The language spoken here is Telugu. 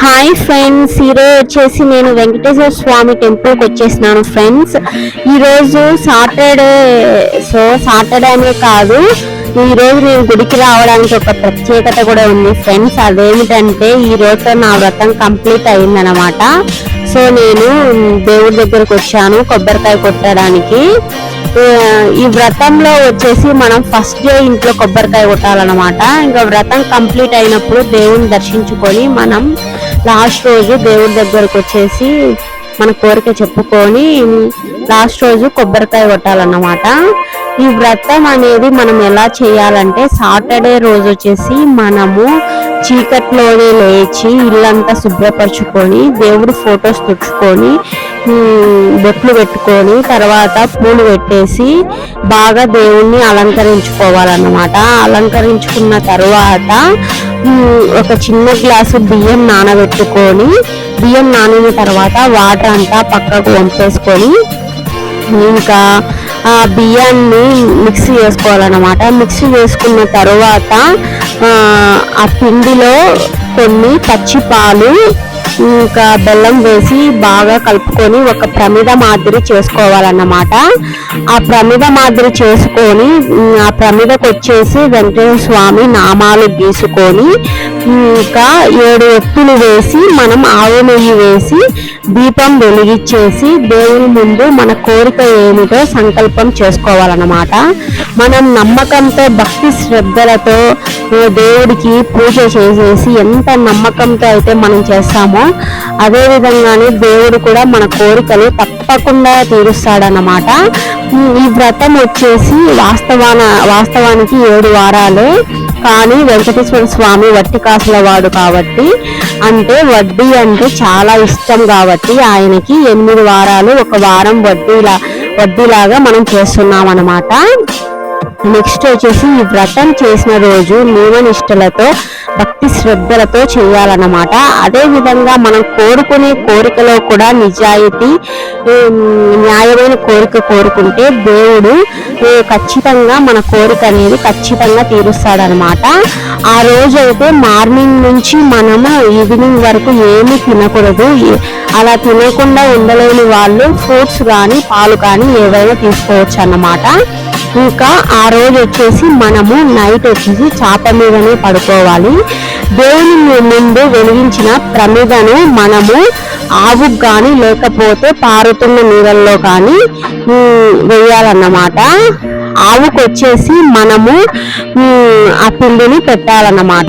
హాయ్ ఫ్రెండ్స్, ఈరోజు వచ్చేసి నేను వెంకటేశ్వర స్వామి టెంపుల్కి వచ్చేసినాను ఫ్రెండ్స్. ఈరోజు సాటర్డే. సో సాటర్డే అనే కాదు, ఈరోజు నేను గుడికి రావడానికి ఒక ప్రత్యేకత కూడా ఉంది ఫ్రెండ్స్. అదేమిటంటే ఈరోజు నా వ్రతం కంప్లీట్ అయిందనమాట. సో నేను దేవుడి దగ్గరకు వచ్చాను కొబ్బరికాయ కొట్టడానికి. ఈ వ్రతంలో వచ్చేసి మనం ఫస్ట్ డే ఇంట్లో కొబ్బరికాయ కొట్టాలన్నమాట. ఇంకా వ్రతం కంప్లీట్ అయినప్పుడు దేవుని దర్శించుకొని మనం లాస్ట్ రోజు దేవుడి దగ్గరకు వచ్చేసి మన కోరిక చెప్పుకొని లాస్ట్ రోజు కొబ్బరికాయ కొట్టాలన్నమాట. ఈ వ్రతం అనేది మనం ఎలా చేయాలంటే, సాటర్డే రోజు వచ్చేసి మనము చీకట్లోనే లేచి ఇల్లంతా శుభ్రపరచుకొని దేవుడి ఫొటోస్ తుడుచుకొని బొట్లు పెట్టుకొని తర్వాత పూలు పెట్టేసి బాగా దేవుణ్ణి అలంకరించుకోవాలన్నమాట. అలంకరించుకున్న తర్వాత ఒక చిన్న గ్లాసు బియ్యం నానబెట్టుకొని, బియ్యం నానిన తర్వాత వాటర్ అంతా పక్కకు వంపేసుకొని ఇంకా ఆ బియ్యాన్ని మిక్సీ చేసుకోవాలన్నమాట. మిక్సీ చేసుకున్న తర్వాత ఆ పిండిలో కొన్ని పచ్చి పాలు ఇంకా బెల్లం వేసి బాగా కలుపుకొని ఒక ప్రమిద మాదిరి చేసుకోవాలన్నమాట. ఆ ప్రమిద మాదిరి చేసుకొని ఆ ప్రమిదకు వచ్చేసి వెంకటేశ్వర స్వామి నామాలు గీసుకొని ఇంకా 7 ఒత్తులు వేసి మనం ఆవు నెయ్యి వేసి దీపం వెలిగించేసి దేవుని ముందు మన కోరిక ఏమిటో సంకల్పం చేసుకోవాలన్నమాట. మనం నమ్మకంతో భక్తి శ్రద్ధలతో దేవుడికి పూజ చేసేసి ఎంత నమ్మకంతో అయితే మనం చేస్తామో అదే విధంగానే దేవుడు కూడా మన కోరికలు తప్పకుండా తీరుస్తాడన్నమాట. ఈ వ్రతం వచ్చేసి వాస్తవానికి 7 వారాలే. కానీ వెంకటేశ్వర స్వామి వడ్డీ కాసుల వాడు కాబట్టి, అంటే వడ్డీ అంటే చాలా ఇష్టం కాబట్టి ఆయనకి 8 వారాలు, ఒక వారం వడ్డీలాగా మనం చేస్తున్నాం అన్నమాట. నెక్స్ట్ వచ్చేసి ఈ వ్రతం చేసిన రోజు నియమనిష్టలతో భక్తి శ్రద్ధలతో చేయాలన్నమాట. అదే విధంగా మనం కోరుకునే కోరికలో కూడా నిజాయితీ, న్యాయమైన కోరిక కోరుకుంటే దేవుడు ఖచ్చితంగా మన కోరిక అనేది ఖచ్చితంగా తీరుస్తాడనమాట. ఆ రోజు అయితే మార్నింగ్ నుంచి మనము ఈవినింగ్ వరకు ఏమీ తినకూడదు. అలా తినకుండా ఉండలేని వాళ్ళు ఫ్రూట్స్ కానీ పాలు కానీ ఏవైనా తీసుకోవచ్చు అన్నమాట. ఇంకా ఆ రోజు వచ్చేసి మనము నైట్ వచ్చేసి చాప మీదనే పడుకోవాలి. దేవుని ముందు వెలిగించిన ప్రమిదను మనము ఆవుకు కానీ లేకపోతే పారుతున్న నీళ్ళల్లో కానీ వేయాలన్నమాట. ఆవుకు వచ్చేసి మనము ఆ పిండిని పెట్టాలన్నమాట.